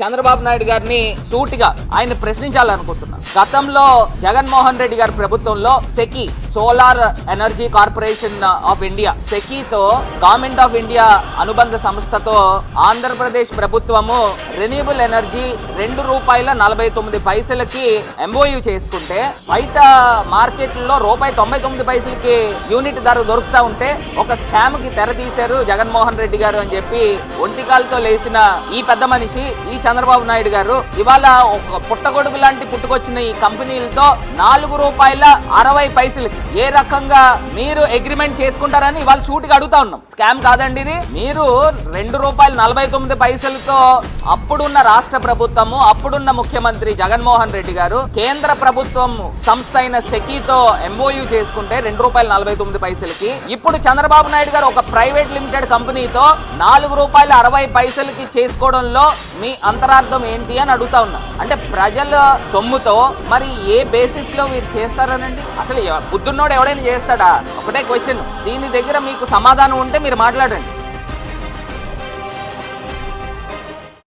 చంద్రబాబు నాయుడు గారిని సూటిగా ఆయన ప్రశ్నించాలనుకుంటున్నా. గతంలో జగన్మోహన్ రెడ్డి గారి ప్రభుత్వంలో SECI solar energy corporation of India సెకీతో గవర్నమెంట్ ఆఫ్ ఇండియా అనుబంధ సంస్థతో ఆంధ్రప్రదేశ్ ప్రభుత్వము రెన్యూబుల్ ఎనర్జీ ₹2.49కి ఎంఓయూ చేసుకుంటే బయట మార్కెట్లో ₹1.99కి యూనిట్ ధర దొరుకుతా ఉంటే ఒక స్కామ్ కి తెర తీశారు జగన్మోహన్ రెడ్డి గారు అని చెప్పి ఒంటికాలతో లేచిన ఈ పెద్ద మనిషి ఈ చంద్రబాబు నాయుడు గారు ఇవాళ ఒక పుట్టగొడుగు లాంటి పుట్టుకొచ్చిన ఈ కంపెనీలతో ₹4.60 ఏ రకంగా మీరు అగ్రిమెంట్ చేసుకుంటారని ఇవాళ సూటిగా అడుగుతా ఉన్నాం. స్కామ్ కాదండి ఇది. మీరు ₹2.49తో అప్పుడున్న రాష్ట్ర ప్రభుత్వము అప్పుడున్న ముఖ్యమంత్రి జగన్మోహన్ రెడ్డి గారు కేంద్ర ప్రభుత్వం సంస్థ అయిన సెకీతో ఎంఓయూ చేసుకుంటే ₹2.49కి ఇప్పుడు చంద్రబాబు నాయుడు గారు ఒక ప్రైవేట్ లిమిటెడ్ కంపెనీతో ₹4.60కి చేసుకోవడంలో మీ అంతరార్థం ఏంటి అని అడుగుతా ఉన్నా. అంటే ప్రజల సొమ్ముతో మరి ఏ బేసిస్ లో మీరు చేస్తారనండి? అసలు బుద్ధున్నోడు ఎవడైనా చేస్తాడా? ఒకటే క్వశ్చన్. దీని దగ్గర మీకు సమాధానం ఉంటే మీరు మాట్లాడండి.